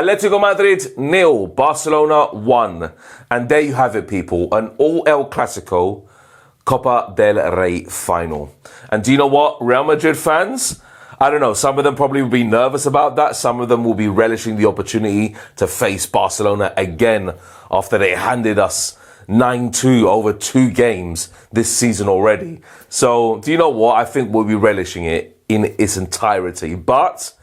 Atletico Madrid 0, Barcelona 1. And there you have it, people. An all El Clasico Copa del Rey final. And do you know what, Real Madrid fans? I don't know, some of them probably will be nervous about that. Some of them will be relishing the opportunity to face Barcelona again after they handed us 9-2 over 2 games this season already. So, do you know what? I think we'll be relishing it in its entirety. But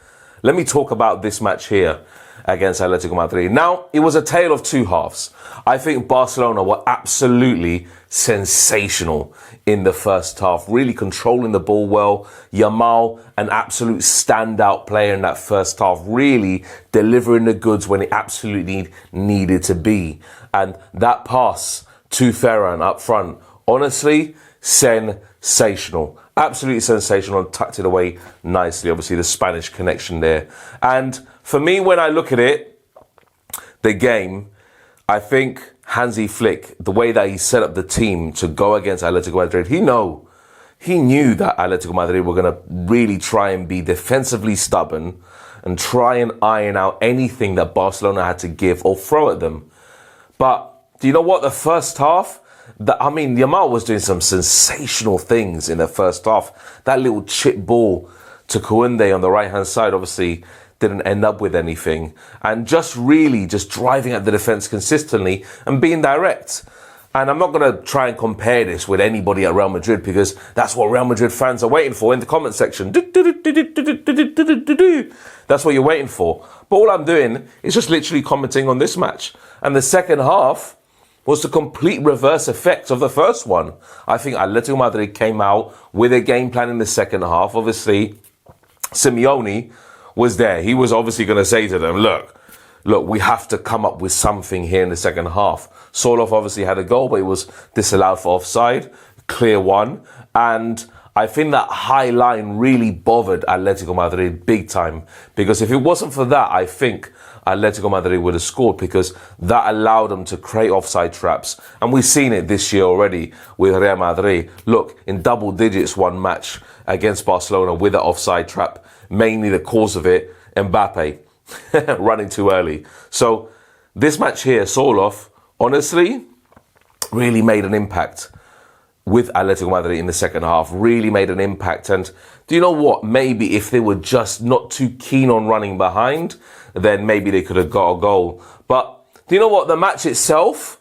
let me talk about this match here against Atletico Madrid. Now, it was a tale of 2 halves. I think Barcelona were absolutely sensational in the first half, really controlling the ball well. Yamal, an absolute standout player in that first half, really delivering the goods when it absolutely needed to be. And that pass to Ferran up front, honestly, sensational. Absolutely sensational, and tucked it away nicely. Obviously, the Spanish connection there. And for me, when I look at it, the game, I think Hansi Flick, the way that he set up the team to go against Atletico Madrid, he knew that Atletico Madrid were going to really try and be defensively stubborn and try and iron out anything that Barcelona had to give or throw at them. But do you know what? The first half, Yamal was doing some sensational things in the first half. That little chip ball to Koundé on the right-hand side, obviously, didn't end up with anything. And just driving at the defence consistently and being direct. And I'm not going to try and compare this with anybody at Real Madrid because that's what Real Madrid fans are waiting for in the comment section. That's what you're waiting for. But all I'm doing is just literally commenting on this match. And the second half was the complete reverse effect of the first one. I think Atletico Madrid came out with a game plan in the second half. Obviously, Simeone was there. He was obviously going to say to them, look, we have to come up with something here in the second half. Soulov obviously had a goal, but it was disallowed for offside. Clear one. And I think that high line really bothered Atletico Madrid big time. Because if it wasn't for that, I think Atletico Madrid would have scored because that allowed them to create offside traps. And we've seen it this year already with Real Madrid. Look, in double digits, one match against Barcelona with an offside trap. Mainly the cause of it, Mbappe running too early. So this match here, Soulov, honestly, really made an impact with Atletico Madrid in the second half. Really made an impact. And do you know what? Maybe if they were just not too keen on running behind, then maybe they could have got a goal. But do you know what? The match itself,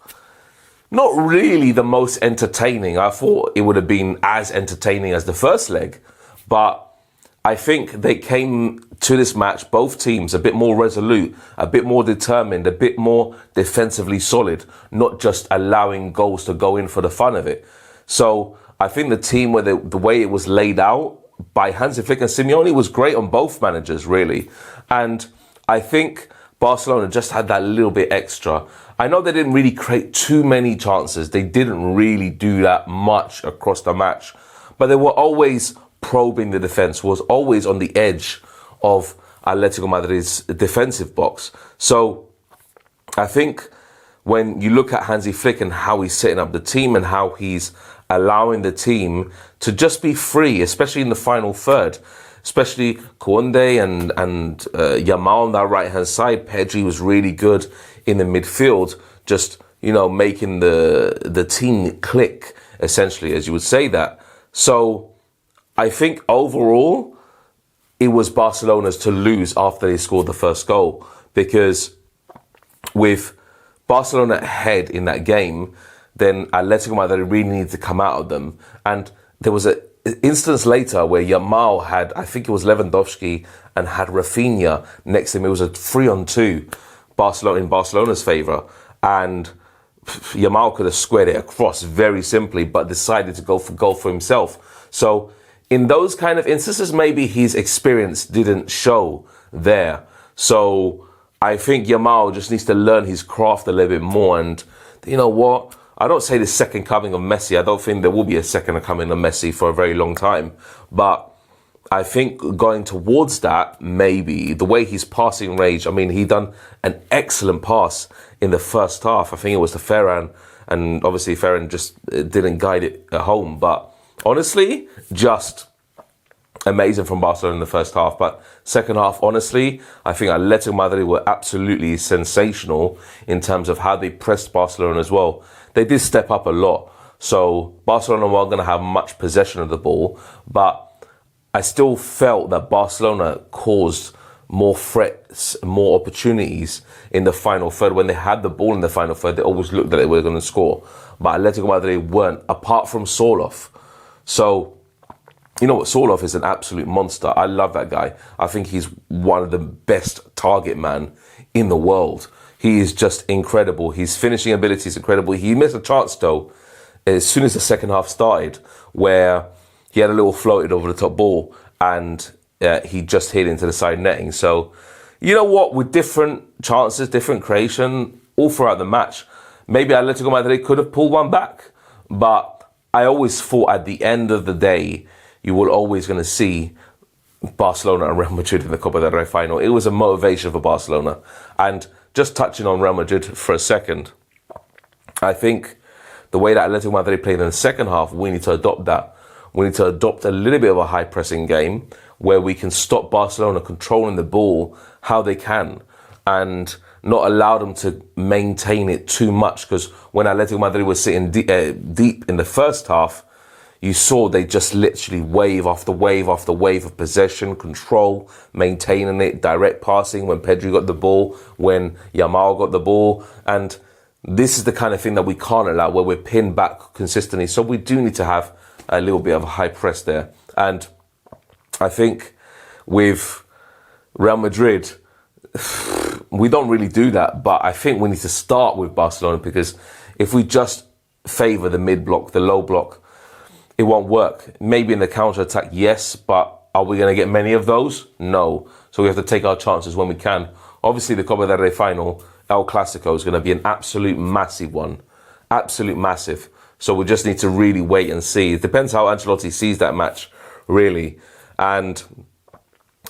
not really the most entertaining. I thought it would have been as entertaining as the first leg. But I think they came to this match, both teams, a bit more resolute, a bit more determined, a bit more defensively solid, not just allowing goals to go in for the fun of it. So I think the team, the way it was laid out by Hansi Flick and Simeone was great on both managers, really. And I think Barcelona just had that little bit extra. I know they didn't really create too many chances. They didn't really do that much across the match. But they were always probing the defence, was always on the edge of Atletico Madrid's defensive box. So I think when you look at Hansi Flick and how he's setting up the team and how he's allowing the team to just be free, especially in the final third, especially Koundé and Yamal on that right-hand side. Pedri was really good in the midfield, just, making the team click, essentially, as you would say that. So I think overall, it was Barcelona's to lose after they scored the first goal. Because with Barcelona ahead in that game, then Atletico Madrid really needed to come out of them. And there was an instance later where Yamal had, I think it was Lewandowski, and had Rafinha next to him. It was a 3-on-2 in Barcelona's favour. And Yamal could have squared it across very simply, but decided to go for goal for himself. So in those kind of instances, maybe his experience didn't show there. So I think Yamal just needs to learn his craft a little bit more. And you know what? I don't say the second coming of Messi. I don't think there will be a second coming of Messi for a very long time. But I think going towards that, maybe the way he's passing range, he done an excellent pass in the first half. I think it was to Ferran, and obviously Ferran just didn't guide it at home. But honestly, just amazing from Barcelona in the first half. But second half, honestly, I think Atletico Madrid were absolutely sensational in terms of how they pressed Barcelona as well. They did step up a lot. So Barcelona weren't going to have much possession of the ball, but I still felt that Barcelona caused more threats, more opportunities in the final third. When they had the ball in the final third, they always looked that they were going to score. But Atletico Madrid weren't, apart from Sorloth. So, you know what, Sorloth is an absolute monster. I love that guy. I think he's one of the best target man in the world. He is just incredible. His finishing ability is incredible. He missed a chance, though, as soon as the second half started, where he had a little floated over the top ball and he just hit into the side netting. So, you know what? With different chances, different creation, all throughout the match, maybe Atletico Madrid could have pulled one back. But I always thought at the end of the day, you were always going to see Barcelona and Real Madrid in the Copa del Rey final. It was a motivation for Barcelona. And just touching on Real Madrid for a second, I think the way that Atletico Madrid played in the second half, we need to adopt that. We need to adopt a little bit of a high-pressing game where we can stop Barcelona controlling the ball how they can and not allow them to maintain it too much. Because when Atletico Madrid was sitting deep in the first half, you saw they just literally wave after wave after wave of possession, control, maintaining it, direct passing when Pedri got the ball, when Yamal got the ball. And this is the kind of thing that we can't allow, where we're pinned back consistently. So we do need to have a little bit of a high press there. And I think with Real Madrid, we don't really do that. But I think we need to start with Barcelona, because if we just favour the mid-block, the low block, it won't work. Maybe in the counter-attack, yes, but are we going to get many of those? No. So we have to take our chances when we can. Obviously, the Copa del Rey final, El Clasico, is going to be an absolute massive one. Absolute massive. So we just need to really wait and see. It depends how Ancelotti sees that match, really. And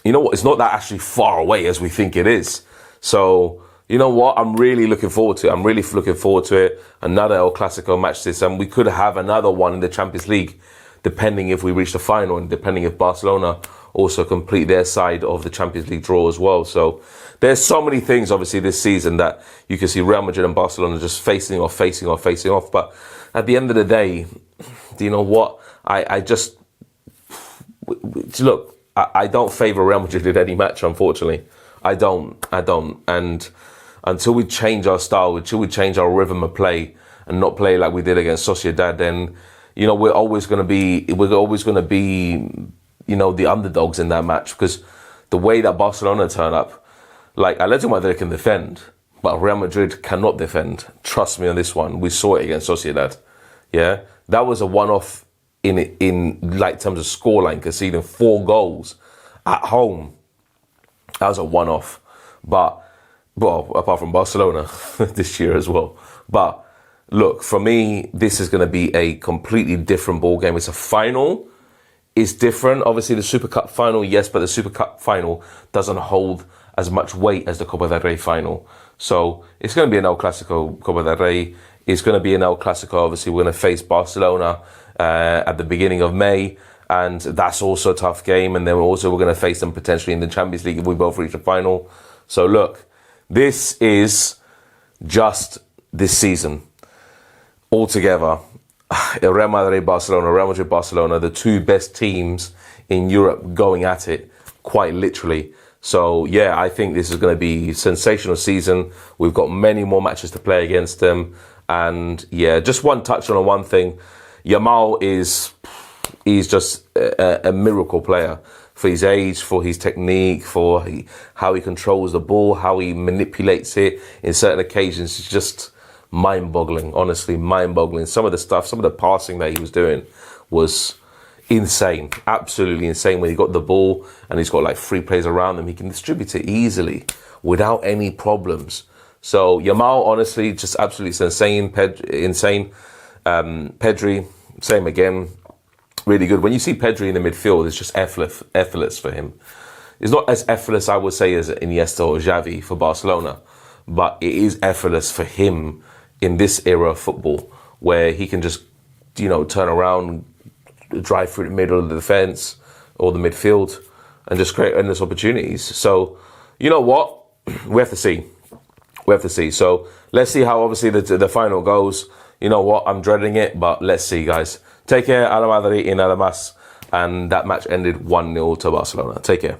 you know what? It's not that actually far away as we think it is. So, you know what? I'm really looking forward to it. I'm really looking forward to it. Another El Clasico match this, and we could have another one in the Champions League, depending if we reach the final and depending if Barcelona also complete their side of the Champions League draw as well. So there's so many things, obviously, this season that you can see Real Madrid and Barcelona just facing off. But at the end of the day, do you know what? I just look. I don't favour Real Madrid in any match, unfortunately. I don't. And until we change our style, until we change our rhythm of play and not play like we did against Sociedad, then, you know, we're always going to be, you know, the underdogs in that match. Because the way that Barcelona turn up, like, Atletico Madrid can defend, but Real Madrid cannot defend. Trust me on this one. We saw it against Sociedad. Yeah, that was a one-off in like terms of scoreline, conceding 4 goals at home. That was a one-off. But, well, apart from Barcelona this year as well. But look, for me, this is going to be a completely different ball game. It's a final. It's different. Obviously, the Super Cup final, yes, but the Super Cup final doesn't hold as much weight as the Copa del Rey final. So it's going to be an El Clasico Copa del Rey. It's going to be an El Clasico. Obviously, we're going to face Barcelona at the beginning of May. And that's also a tough game. And then we're going to face them potentially in the Champions League if we both reach the final. So look, this is just this season. Altogether, Real Madrid, Barcelona, the 2 best teams in Europe going at it, quite literally. So, yeah, I think this is going to be a sensational season. We've got many more matches to play against them. And, yeah, just one touch on one thing. Yamal he's just a miracle player for his age, for his technique, for how he controls the ball, how he manipulates it in certain occasions. It's just mind-boggling, honestly, mind-boggling. Some of the passing that he was doing was insane, absolutely insane. When he got the ball and he's got like 3 players around him, he can distribute it easily without any problems. So Yamal, honestly, just absolutely insane. Pedri, same again, really good. When you see Pedri in the midfield, it's just effortless for him. It's not as effortless, I would say, as Iniesta or Xavi for Barcelona, but it is effortless for him in this era of football, where he can just, you know, turn around, drive through the middle of the defence, or the midfield and just create endless opportunities. So, you know what? We have to see. We have to see. So let's see how obviously the final goes. You know what? I'm dreading it, but let's see, guys. Take care. A la Madrid y nada más. And that match ended 1-0 to Barcelona. Take care.